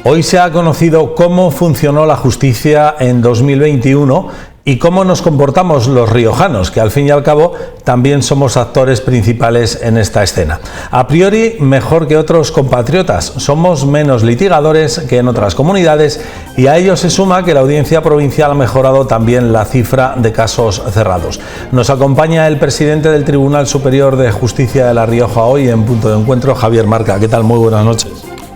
Hoy se ha conocido cómo funcionó la justicia en 2021 y cómo nos comportamos los riojanos, que al fin y al cabo también somos actores principales en esta escena. A priori, mejor que otros compatriotas, somos menos litigadores que en otras comunidades y a ello se suma que la Audiencia Provincial ha mejorado también la cifra de casos cerrados. Nos acompaña el presidente del Tribunal Superior de Justicia de La Rioja hoy en Punto de Encuentro, Javier Marca. ¿Qué tal? Muy buenas noches.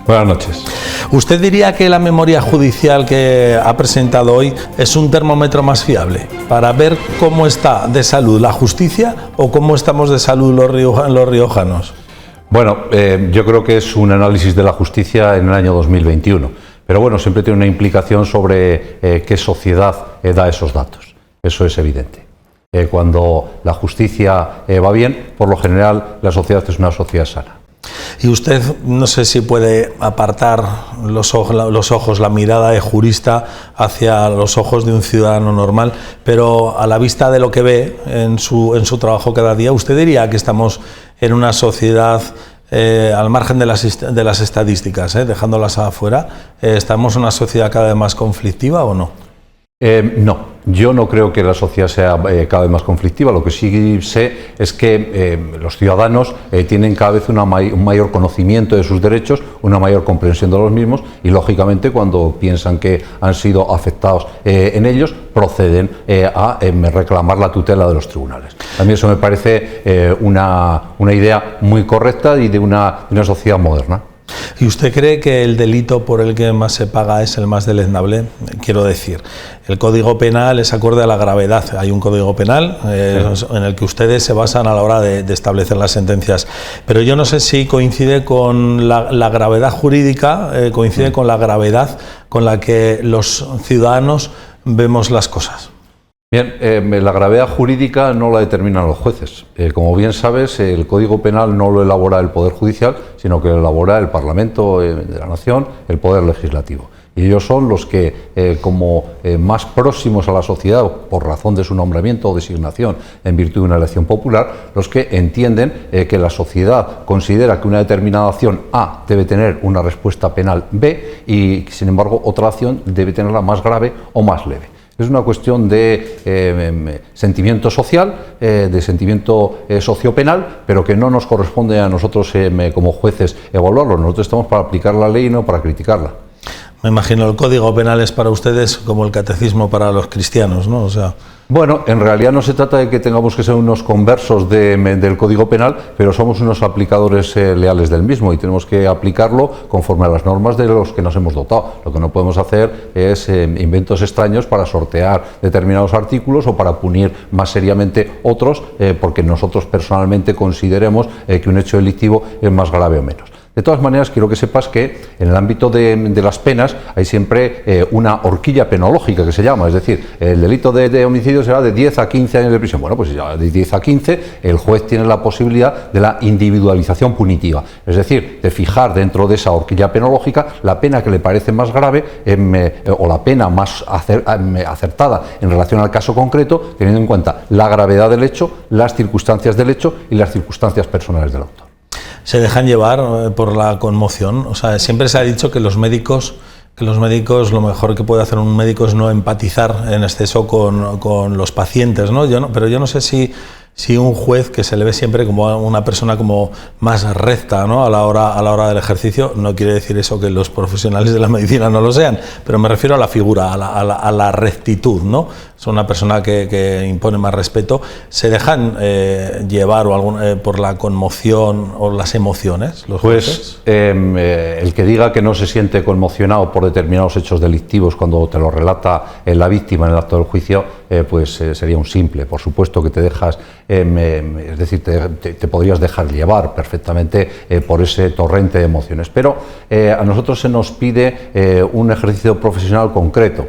Buenas noches. ¿Usted diría que la memoria judicial que ha presentado hoy es un termómetro más fiable para ver cómo está de salud la justicia o cómo estamos de salud los riojanos? Bueno, yo creo que es un análisis de la justicia en el año 2021, pero bueno, siempre tiene una implicación sobre qué sociedad da esos datos. Eso es evidente. Cuando la justicia va bien, por lo general la sociedad es una sociedad sana. Y usted, no sé si puede apartar los ojos, la mirada de jurista hacia los ojos de un ciudadano normal, pero a la vista de lo que ve en su trabajo cada día, ¿usted diría que estamos en una sociedad, al margen de las estadísticas, dejándolas afuera, estamos en una sociedad cada vez más conflictiva o no? No, yo no creo que la sociedad sea cada vez más conflictiva. Lo que sí sé es que los ciudadanos tienen cada vez un mayor conocimiento de sus derechos, una mayor comprensión de los mismos y, lógicamente, cuando piensan que han sido afectados en ellos, proceden a reclamar la tutela de los tribunales. A mí eso me parece una idea muy correcta y de una sociedad moderna. ¿Y usted cree que el delito por el que más se paga es el más deleznable? Quiero decir, el Código Penal es acorde a la gravedad. Hay un Código Penal en el que ustedes se basan a la hora de establecer las sentencias. Pero yo no sé si coincide con la gravedad jurídica, coincide con la gravedad con la que los ciudadanos vemos las cosas. Bien, la gravedad jurídica no la determinan los jueces. Como bien sabes, el Código Penal no lo elabora el Poder Judicial, sino que lo elabora el Parlamento de la Nación, el Poder Legislativo. Y ellos son los que, como más próximos a la sociedad, por razón de su nombramiento o designación en virtud de una elección popular, los que entienden que la sociedad considera que una determinada acción A debe tener una respuesta penal B y, sin embargo, otra acción debe tenerla más grave o más leve. Es una cuestión de sentimiento social, de sentimiento sociopenal, pero que no nos corresponde a nosotros como jueces evaluarlo. Nosotros estamos para aplicar la ley y no para criticarla. Me imagino el Código Penal es para ustedes como el catecismo para los cristianos, ¿no? O sea... Bueno, en realidad no se trata de que tengamos que ser unos conversos del Código Penal, pero somos unos aplicadores leales del mismo y tenemos que aplicarlo conforme a las normas de los que nos hemos dotado. Lo que no podemos hacer es inventos extraños para sortear determinados artículos o para punir más seriamente otros, porque nosotros personalmente consideremos que un hecho delictivo es más grave o menos. De todas maneras, quiero que sepas que en el ámbito de las penas hay siempre una horquilla penológica que se llama, es decir, el delito de homicidio será de 10 a 15 años de prisión. Bueno, pues ya de 10 a 15 el juez tiene la posibilidad de la individualización punitiva, es decir, de fijar dentro de esa horquilla penológica la pena que le parece más grave o la pena más acertada en relación al caso concreto, teniendo en cuenta la gravedad del hecho, las circunstancias del hecho y las circunstancias personales del autor. ¿Se dejan llevar por la conmoción? O sea, siempre se ha dicho que los médicos, lo mejor que puede hacer un médico es no empatizar en exceso con los pacientes, ¿no? Pero yo no sé si un juez que se le ve siempre como una persona como más recta, ¿no? a la hora del ejercicio, no quiere decir eso que los profesionales de la medicina no lo sean, pero me refiero a la figura, a la rectitud, ¿no? Es una persona que impone más respeto. ¿Se dejan llevar por la conmoción o las emociones los jueces? El que diga que no se siente conmocionado por determinados hechos delictivos cuando te lo relata la víctima en el acto del juicio, sería un simple. Por supuesto que te dejas, es decir, te podrías dejar llevar perfectamente por ese torrente de emociones, pero a nosotros se nos pide un ejercicio profesional concreto,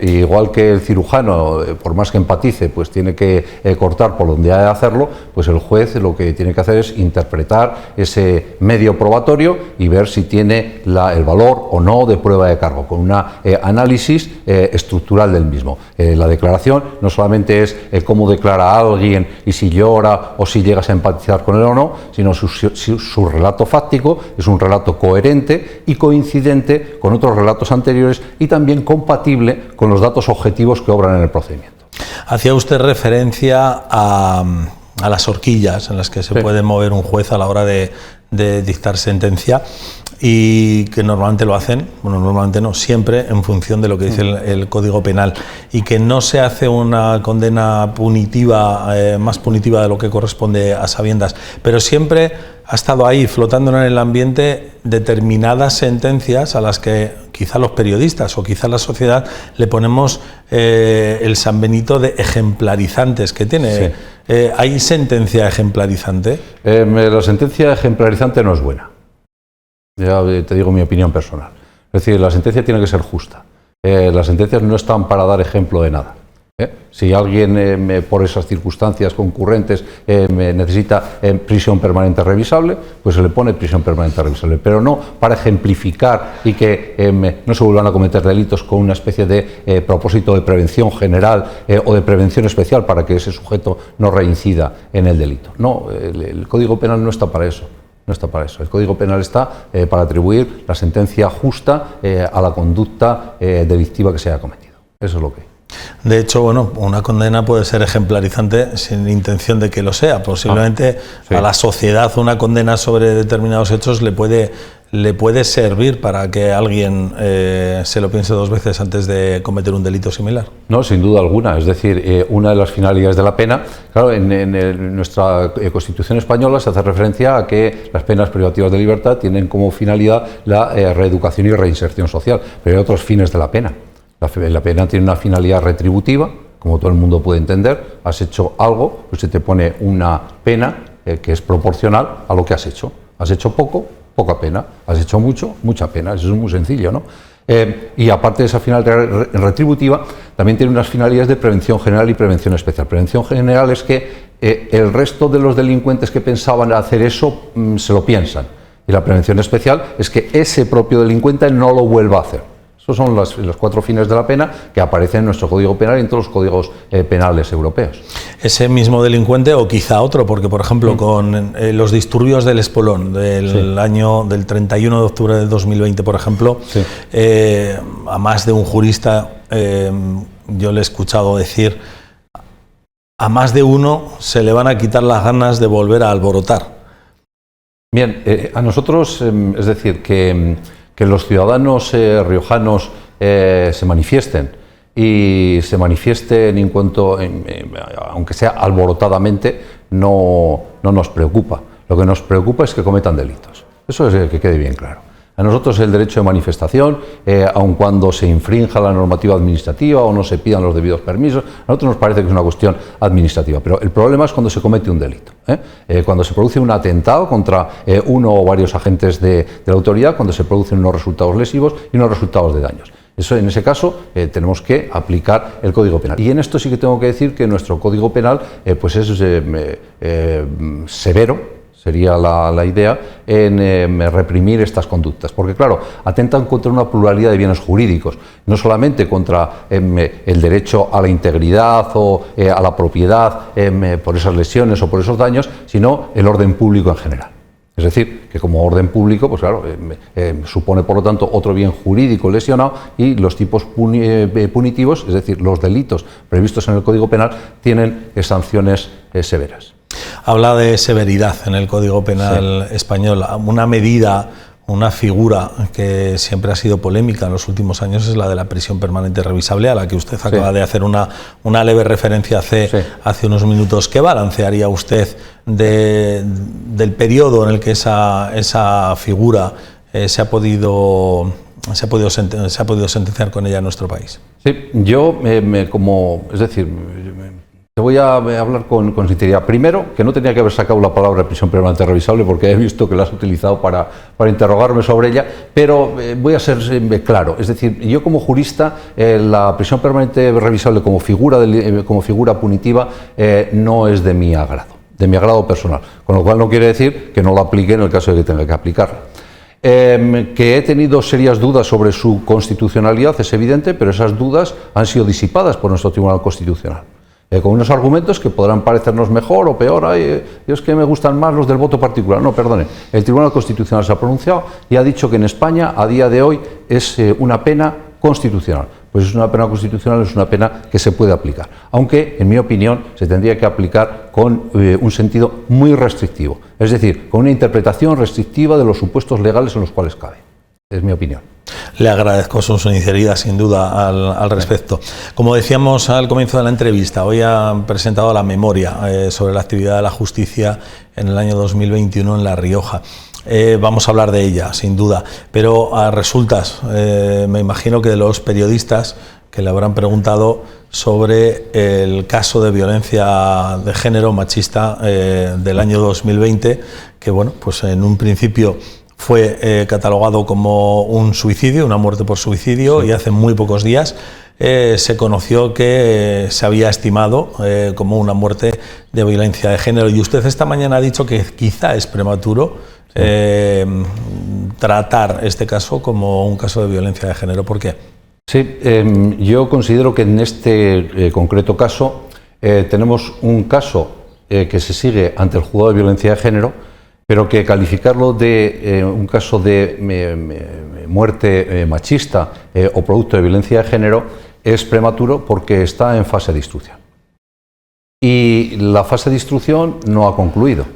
igual que el cirujano por más que empatice, pues tiene que cortar por donde ha de hacerlo, pues el juez lo que tiene que hacer es interpretar ese medio probatorio y ver si tiene el valor o no de prueba de cargo, con un análisis estructural del mismo. La declaración no solamente es cómo declara a alguien y si llora o si llegas a empatizar con él o no, sino su relato fáctico es un relato coherente y coincidente con otros relatos anteriores y también compatible con los datos objetivos que obran en el procedimiento. Hacía usted referencia a las horquillas en las que se puede mover un juez a la hora de dictar sentencia y que normalmente lo hacen, bueno, normalmente no, siempre en función de lo que dice el Código Penal, y que no se hace una condena punitiva, más punitiva de lo que corresponde a sabiendas, pero siempre ha estado ahí flotando en el ambiente determinadas sentencias a las que quizá los periodistas o quizá la sociedad le ponemos el San Benito de ejemplarizantes que tiene. Sí. ¿Hay sentencia ejemplarizante? La sentencia ejemplarizante no es buena. Ya te digo mi opinión personal. Es decir, la sentencia tiene que ser justa. Las sentencias no están para dar ejemplo de nada. Si alguien por esas circunstancias concurrentes necesita prisión permanente revisable, pues se le pone prisión permanente revisable, pero no para ejemplificar y que no se vuelvan a cometer delitos con una especie de propósito de prevención general o de prevención especial para que ese sujeto no reincida en el delito. No, el Código Penal no está para eso. No está para eso. El Código Penal está para atribuir la sentencia justa a la conducta delictiva que se haya cometido. Eso es lo que hay. De hecho, bueno, una condena puede ser ejemplarizante sin intención de que lo sea. Posiblemente sí. A la sociedad una condena sobre determinados hechos le puede servir para que alguien se lo piense dos veces antes de cometer un delito similar. No, sin duda alguna. Es decir, una de las finalidades de la pena, claro, en nuestra Constitución española se hace referencia a que las penas privativas de libertad tienen como finalidad la reeducación y reinserción social, pero hay otros fines de la pena. La pena tiene una finalidad retributiva, como todo el mundo puede entender. Has hecho algo, pues se te pone una pena que es proporcional a lo que has hecho. Has hecho poco, poca pena. Has hecho mucho, mucha pena. Eso es muy sencillo, ¿no? Y aparte de esa finalidad retributiva, también tiene unas finalidades de prevención general y prevención especial. Prevención general es que el resto de los delincuentes que pensaban hacer eso se lo piensan. Y la prevención especial es que ese propio delincuente no lo vuelva a hacer. Esos son los cuatro fines de la pena que aparecen en nuestro Código Penal y en todos los códigos penales europeos. Ese mismo delincuente o quizá otro, porque por ejemplo con los disturbios del Espolón del año del 31 de octubre del 2020, por ejemplo, a más de un jurista yo le he escuchado decir, a más de uno se le van a quitar las ganas de volver a alborotar. Bien, a nosotros, es decir, que los ciudadanos riojanos se manifiesten y se manifiesten en cuanto, aunque sea alborotadamente, no nos preocupa. Lo que nos preocupa es que cometan delitos. Eso es que quede bien claro. A nosotros el derecho de manifestación, aun cuando se infrinja la normativa administrativa o no se pidan los debidos permisos, a nosotros nos parece que es una cuestión administrativa. Pero el problema es cuando se comete un delito. Cuando se produce un atentado contra uno o varios agentes de la autoridad, cuando se producen unos resultados lesivos y unos resultados de daños. Eso, en ese caso tenemos que aplicar el Código Penal. Y en esto sí que tengo que decir que nuestro Código Penal pues es severo, sería la idea, en reprimir estas conductas. Porque, claro, atentan contra una pluralidad de bienes jurídicos, no solamente contra el derecho a la integridad o a la propiedad por esas lesiones o por esos daños, sino el orden público en general. Es decir, que como orden público, pues claro, supone por lo tanto otro bien jurídico lesionado y los tipos punitivos, es decir, los delitos previstos en el Código Penal, tienen sanciones severas. Habla de severidad en el Código Penal español. Una medida, una figura que siempre ha sido polémica en los últimos años es la de la prisión permanente revisable, a la que usted acaba de hacer una leve referencia hace unos minutos. ¿Qué balance haría usted del periodo en el que esa figura se ha podido sentenciar con ella en nuestro país? Sí, yo Te voy a hablar con sinceridad. Primero, que no tenía que haber sacado la palabra prisión permanente revisable porque he visto que la has utilizado para interrogarme sobre ella, pero voy a ser claro. Es decir, yo como jurista, la prisión permanente revisable como figura punitiva no es de mi agrado personal, con lo cual no quiere decir que no la aplique en el caso de que tenga que aplicarla. Que he tenido serias dudas sobre su constitucionalidad es evidente, pero esas dudas han sido disipadas por nuestro Tribunal Constitucional. Con unos argumentos que podrán parecernos mejor o peor. Es que me gustan más los del voto particular. No, perdone, el Tribunal Constitucional se ha pronunciado y ha dicho que en España a día de hoy es una pena constitucional. Pues es una pena constitucional, es una pena que se puede aplicar, aunque en mi opinión se tendría que aplicar con un sentido muy restrictivo, es decir, con una interpretación restrictiva de los supuestos legales en los cuales cabe. Es mi opinión. Le agradezco su sinceridad, sin duda, al respecto. Como decíamos al comienzo de la entrevista, hoy han presentado la memoria sobre la actividad de la justicia en el año 2021 en La Rioja. Vamos a hablar de ella, sin duda, pero a resultas, me imagino que de los periodistas que le habrán preguntado sobre el caso de violencia de género machista del año 2020, que bueno, pues en un principio fue catalogado como un suicidio, una muerte por suicidio, sí. Y hace muy pocos días se conoció que se había estimado como una muerte de violencia de género. Y usted esta mañana ha dicho que quizá es prematuro tratar este caso como un caso de violencia de género. ¿Por qué? Sí, yo considero que en este concreto caso tenemos un caso que se sigue ante el juzgado de violencia de género, pero que calificarlo de un caso de muerte machista o producto de violencia de género es prematuro porque está en fase de instrucción. Y la fase de instrucción no ha concluido.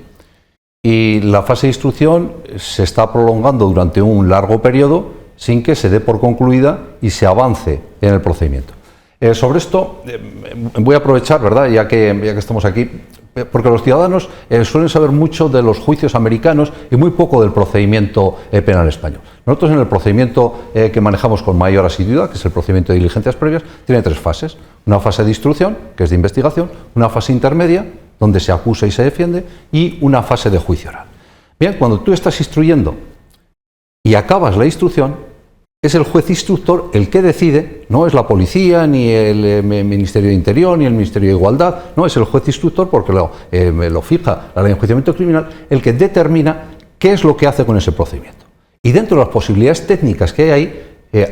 Y la fase de instrucción se está prolongando durante un largo periodo sin que se dé por concluida y se avance en el procedimiento. Sobre esto voy a aprovechar, ¿verdad?, ya que estamos aquí, porque los ciudadanos suelen saber mucho de los juicios americanos y muy poco del procedimiento penal español. Nosotros en el procedimiento que manejamos con mayor asiduidad, que es el procedimiento de diligencias previas, tiene tres fases. Una fase de instrucción, que es de investigación, una fase intermedia, donde se acusa y se defiende, y una fase de juicio oral. Bien, cuando tú estás instruyendo y acabas la instrucción, es el juez instructor el que decide, no es la policía, ni el Ministerio de Interior, ni el Ministerio de Igualdad, no, es el juez instructor porque lo fija la ley de enjuiciamiento criminal, el que determina qué es lo que hace con ese procedimiento. Y dentro de las posibilidades técnicas que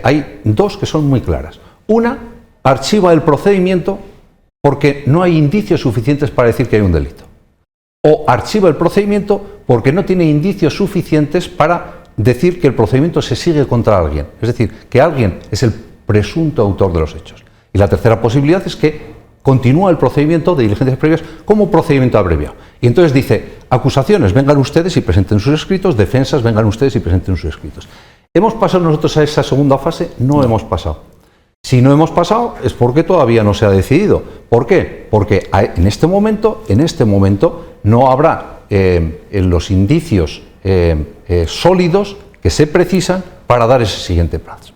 hay dos que son muy claras. Una, archiva el procedimiento porque no hay indicios suficientes para decir que hay un delito. O archiva el procedimiento porque no tiene indicios suficientes para decir que el procedimiento se sigue contra alguien, es decir, que alguien es el presunto autor de los hechos. Y la tercera posibilidad es que continúa el procedimiento de diligencias previas como procedimiento abreviado. Y entonces dice, acusaciones, vengan ustedes y presenten sus escritos, defensas, vengan ustedes y presenten sus escritos. ¿Hemos pasado nosotros a esa segunda fase? No hemos pasado. Si no hemos pasado es porque todavía no se ha decidido. ¿Por qué? Porque en este momento no habrá los indicios sólidos que se precisan para dar ese siguiente paso.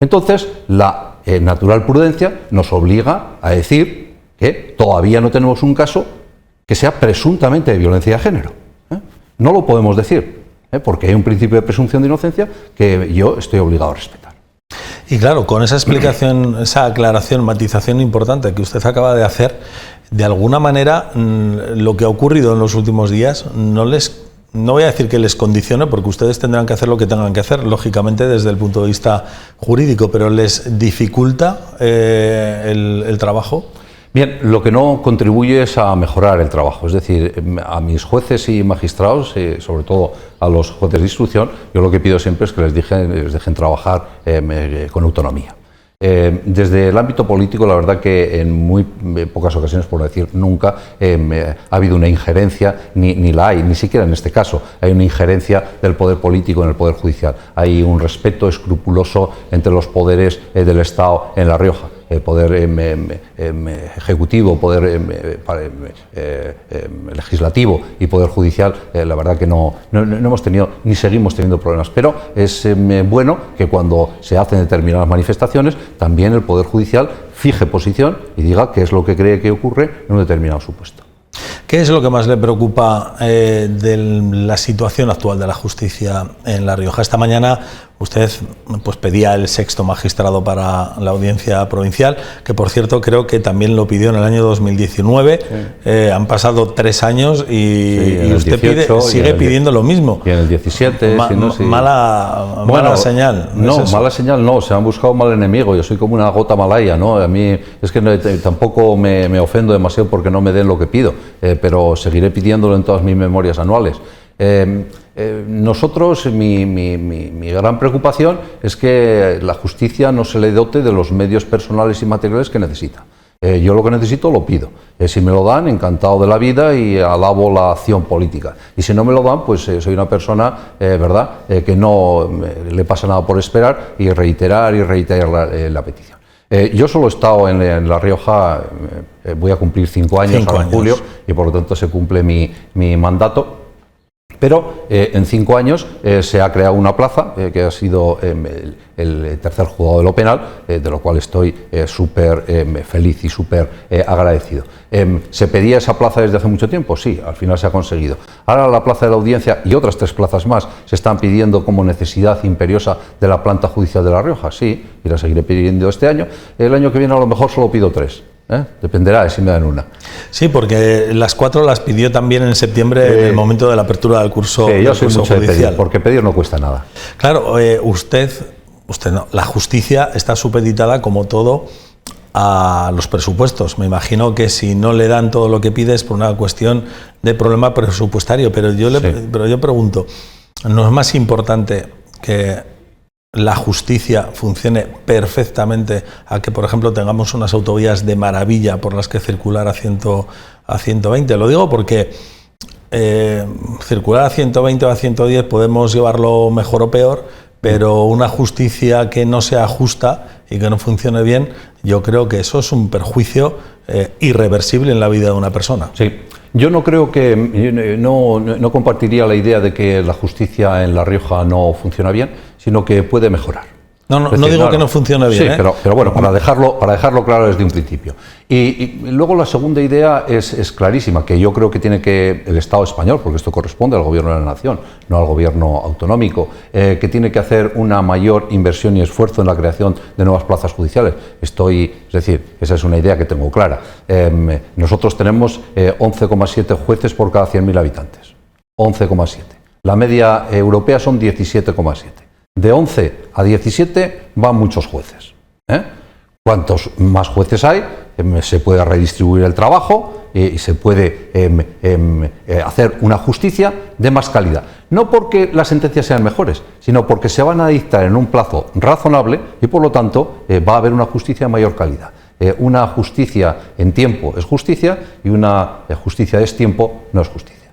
Entonces, la natural prudencia nos obliga a decir que todavía no tenemos un caso que sea presuntamente de violencia de género. No lo podemos decir, porque hay un principio de presunción de inocencia que yo estoy obligado a respetar. Y claro, con esa explicación, esa aclaración, matización importante que usted acaba de hacer, de alguna manera lo que ha ocurrido en los últimos días no voy a decir que les condicione, porque ustedes tendrán que hacer lo que tengan que hacer, lógicamente desde el punto de vista jurídico, pero les dificulta el trabajo. Bien, lo que no contribuye es a mejorar el trabajo, es decir, a mis jueces y magistrados, sobre todo a los jueces de instrucción, yo lo que pido siempre es que les dejen trabajar con autonomía. Desde el ámbito político, la verdad que en muy pocas ocasiones, por decir nunca, ha habido una injerencia, ni la hay, ni siquiera en este caso, hay una injerencia del poder político en el poder judicial. Hay un respeto escrupuloso entre los poderes del Estado en La Rioja. El poder ejecutivo, poder legislativo y poder judicial, la verdad que no hemos tenido ni seguimos teniendo problemas, pero es bueno que cuando se hacen determinadas manifestaciones también el poder judicial fije posición y diga qué es lo que cree que ocurre en un determinado supuesto. ¿Qué es lo que más le preocupa de la situación actual de la justicia en La Rioja? Esta mañana usted pues pedía el 6º magistrado para la audiencia provincial, que por cierto creo que también lo pidió en el año 2019. Sí. Han pasado 3 años y usted 18, sigue pidiendo lo mismo. Y en el 17. Mala señal. No, mala señal no, se han buscado un mal enemigo. Yo soy como una gota malaya, ¿no? A mí es que tampoco me ofendo demasiado porque no me den lo que pido, pero seguiré pidiéndolo en todas mis memorias anuales. Nosotros, mi gran preocupación es que la justicia no se le dote de los medios personales y materiales que necesita. Yo lo que necesito lo pido. Si me lo dan, encantado de la vida y alabo la acción política. Y si no me lo dan, pues soy una persona, ¿verdad?, que no le pasa nada por esperar y reiterar la petición. Yo solo he estado en La Rioja, voy a cumplir 5 años en julio y por lo tanto se cumple mi mandato. Pero en 5 años se ha creado una plaza que ha sido el tercer juzgado de lo penal, de lo cual estoy súper feliz y súper agradecido. ¿Se pedía esa plaza desde hace mucho tiempo? Sí, al final se ha conseguido. Ahora la plaza de la audiencia y otras 3 plazas más se están pidiendo como necesidad imperiosa de la planta judicial de La Rioja. Sí, y la seguiré pidiendo este año. El año que viene a lo mejor solo pido 3. Dependerá de si me dan una. Sí, porque las 4 las pidió también en septiembre en el momento de la apertura del curso, yo soy mucho judicial. De pedir, porque pedir no cuesta nada. Claro, usted no, la justicia está supeditada como todo a los presupuestos. Me imagino que si no le dan todo lo que pide es por una cuestión de problema presupuestario, pero yo pregunto, ¿no es más importante que la justicia funcione perfectamente a que, por ejemplo, tengamos unas autovías de maravilla por las que circular a 120? Lo digo porque circular a 120 o a 110 podemos llevarlo mejor o peor, pero una justicia que no sea justa y que no funcione bien, yo creo que eso es un perjuicio irreversible en la vida de una persona. Sí. Yo no creo que, no compartiría la idea de que la justicia en La Rioja no funciona bien, sino que puede mejorar. No digo que no funcione bien. Sí, pero bueno, para dejarlo claro desde un principio. Y luego la segunda idea es clarísima, que yo creo que tiene que el Estado español, porque esto corresponde al Gobierno de la Nación, no al Gobierno autonómico, que tiene que hacer una mayor inversión y esfuerzo en la creación de nuevas plazas judiciales. Es decir, esa es una idea que tengo clara. Nosotros tenemos 11,7 jueces por cada 100.000 habitantes. 11,7. La media europea son 17,7. De 11 a 17 van muchos jueces. Cuantos más jueces hay, se puede redistribuir el trabajo y se puede hacer una justicia de más calidad. No porque las sentencias sean mejores, sino porque se van a dictar en un plazo razonable y por lo tanto va a haber una justicia de mayor calidad. Una justicia en tiempo es justicia y una justicia de destiempo no es justicia.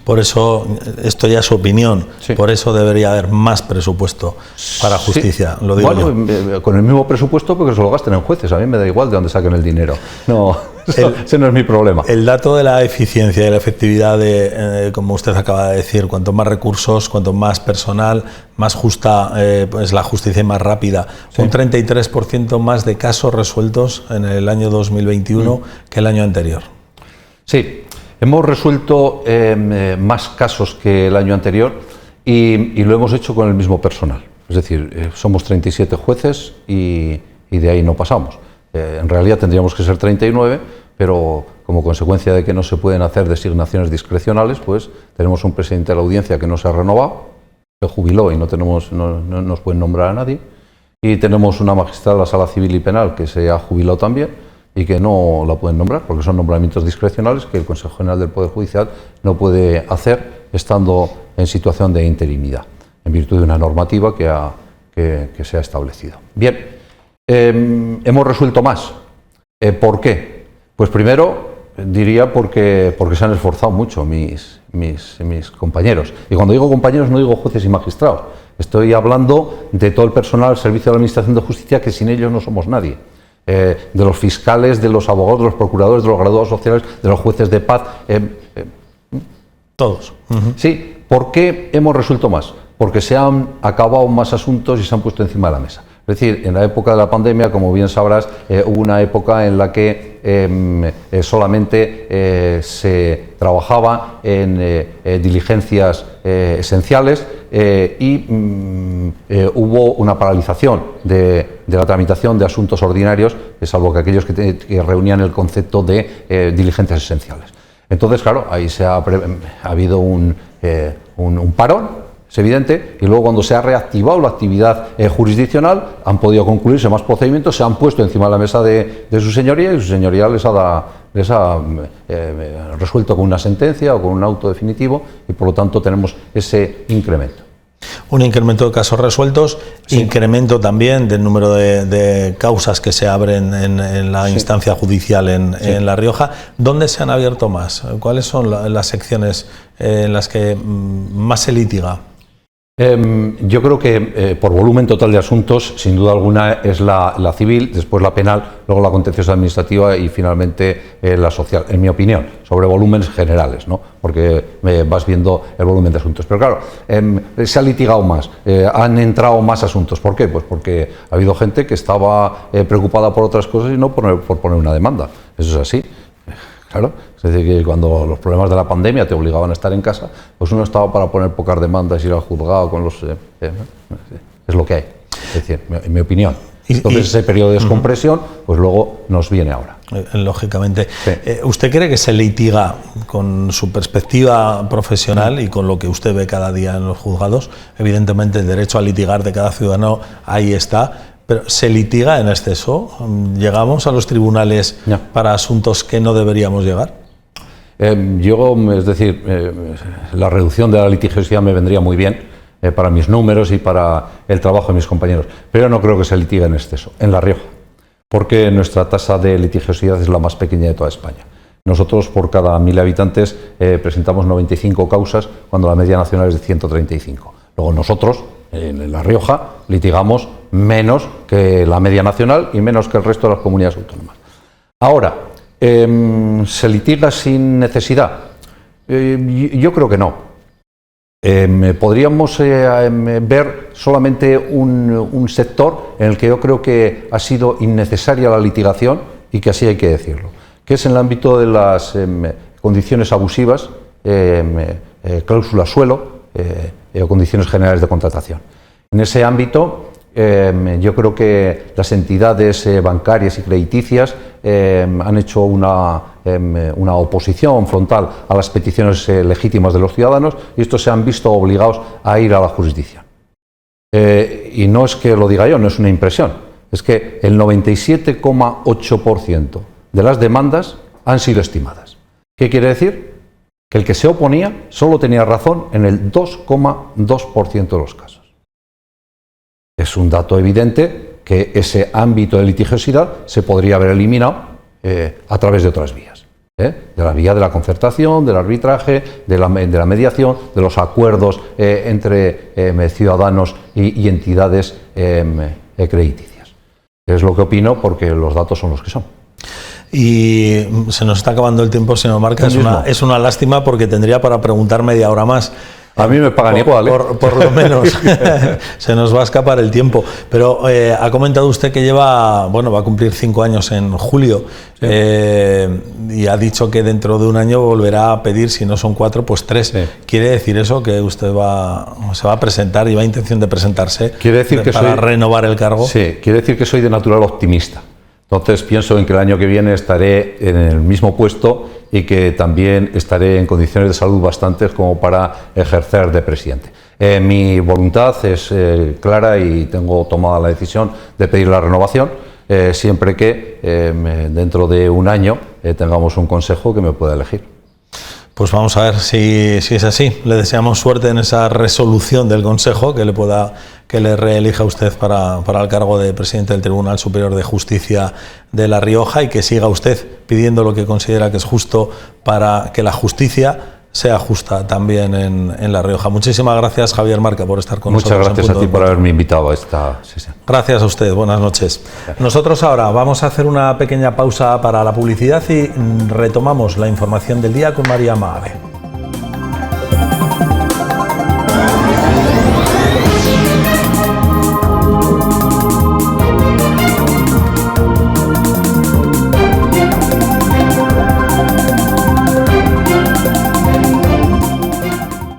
Por eso, esto ya es su opinión, sí. Por eso debería haber más presupuesto para justicia, sí. Lo digo bueno, yo. Con el mismo presupuesto porque se lo gasten en jueces, a mí me da igual de dónde saquen el dinero, ese no es mi problema. El dato de la eficiencia y la efectividad como usted acaba de decir, cuanto más recursos, cuanto más personal, más justa es la justicia y más rápida. Sí. Un 33% más de casos resueltos en el año 2021 que el año anterior. Sí. Hemos resuelto más casos que el año anterior y lo hemos hecho con el mismo personal. Es decir, somos 37 jueces y de ahí no pasamos. En realidad tendríamos que ser 39, pero como consecuencia de que no se pueden hacer designaciones discrecionales, pues tenemos un presidente de la audiencia que no se ha renovado, se jubiló y no nos pueden nombrar a nadie, y tenemos una magistrada de la Sala Civil y Penal que se ha jubilado también, y que no la pueden nombrar, porque son nombramientos discrecionales que el Consejo General del Poder Judicial no puede hacer estando en situación de interinidad, en virtud de una normativa que se ha establecido. Bien, hemos resuelto más. ¿Por qué? Pues primero, diría porque se han esforzado mucho mis compañeros. Y cuando digo compañeros no digo jueces y magistrados, estoy hablando de todo el personal al servicio de la Administración de Justicia, que sin ellos no somos nadie. De los fiscales, de los abogados, de los procuradores, de los graduados sociales, de los jueces de paz. Todos. Sí, ¿por qué hemos resuelto más? Porque se han acabado más asuntos y se han puesto encima de la mesa. decir, en la época de la pandemia, como bien sabrás, hubo una época en la que solamente se trabajaba en diligencias esenciales y hubo una paralización de la tramitación de asuntos ordinarios, salvo que aquellos que reunían el concepto de diligencias esenciales. Entonces, claro, ahí ha habido un parón, es evidente, y luego cuando se ha reactivado la actividad jurisdiccional han podido concluirse más procedimientos, se han puesto encima de la mesa de su señoría y su señoría les ha resuelto con una sentencia o con un auto definitivo y por lo tanto tenemos ese incremento. Un incremento de casos resueltos, sí. Incremento también del número de causas que se abren en la instancia judicial en La Rioja. ¿Dónde se han abierto más? ¿Cuáles son las secciones en las que más se litiga? Yo creo que por volumen total de asuntos, sin duda alguna, es la civil, después la penal, luego la contenciosa administrativa y finalmente la social, en mi opinión, sobre volúmenes generales, ¿no? Porque vas viendo el volumen de asuntos. Pero claro, se ha litigado más, han entrado más asuntos. ¿Por qué? Pues porque ha habido gente que estaba preocupada por otras cosas y no por poner una demanda. Eso es así. Claro, es decir, que cuando los problemas de la pandemia te obligaban a estar en casa, pues uno estaba para poner pocas demandas, ir al juzgado con los... es lo que hay, es decir, en mi opinión. Entonces ese periodo de descompresión, pues luego nos viene ahora. Lógicamente. Sí. ¿Usted cree que se litiga con su perspectiva profesional y con lo que usted ve cada día en los juzgados? Evidentemente el derecho a litigar de cada ciudadano ahí está. Pero ¿se litiga en exceso? ¿Llegamos a los tribunales para asuntos que no deberíamos llegar? Es decir, la reducción de la litigiosidad me vendría muy bien para mis números y para el trabajo de mis compañeros, pero no creo que se litigue en exceso, en La Rioja, porque nuestra tasa de litigiosidad es la más pequeña de toda España. Nosotros, por cada 1000 habitantes, presentamos 95 causas, cuando la media nacional es de 135. Luego nosotros, en La Rioja, litigamos menos que la media nacional y menos que el resto de las comunidades autónomas. Ahora, ¿se litiga sin necesidad? Yo creo que no. Podríamos ver solamente un sector en el que yo creo que ha sido innecesaria la litigación y que así hay que decirlo, que es en el ámbito de las condiciones abusivas, cláusulas suelo o condiciones generales de contratación. En ese ámbito, yo creo que las entidades bancarias y crediticias han hecho una oposición frontal a las peticiones legítimas de los ciudadanos y estos se han visto obligados a ir a la jurisdicción. Y no es que lo diga yo, no es una impresión, es que el 97,8% de las demandas han sido estimadas. ¿Qué quiere decir? Que el que se oponía solo tenía razón en el 2,2% de los casos. Es un dato evidente que ese ámbito de litigiosidad se podría haber eliminado a través de otras vías. De la vía de la concertación, del arbitraje, de la mediación, de los acuerdos entre ciudadanos y entidades crediticias. Es lo que opino porque los datos son los que son. Y se nos está acabando el tiempo, señor Marca. Es una lástima porque tendría para preguntar media hora más. A mí me pagan igual, por lo menos. Se nos va a escapar el tiempo. Pero ha comentado usted que va a cumplir 5 años en julio. Sí. Y ha dicho que dentro de un año volverá a pedir, si no son 4, pues 3. Sí. ¿Quiere decir eso? ¿Que usted se va a presentar y va a intención de presentarse para renovar el cargo? Sí, quiere decir que soy de natural optimista. Entonces pienso en que el año que viene estaré en el mismo puesto y que también estaré en condiciones de salud bastantes como para ejercer de presidente. Mi voluntad es clara y tengo tomada la decisión de pedir la renovación, siempre que dentro de un año tengamos un consejo que me pueda elegir. Pues vamos a ver si es así. Le deseamos suerte en esa resolución del Consejo que le reelija usted para el cargo de presidente del Tribunal Superior de Justicia de La Rioja y que siga usted pidiendo lo que considera que es justo para que la justicia sea justa también en La Rioja. Muchísimas gracias, Javier Marca, por estar con nosotros. Muchas gracias a ti por haberme invitado a esta sesión. Gracias a usted, buenas noches. Nosotros ahora vamos a hacer una pequeña pausa para la publicidad y retomamos la información del día con María Maave.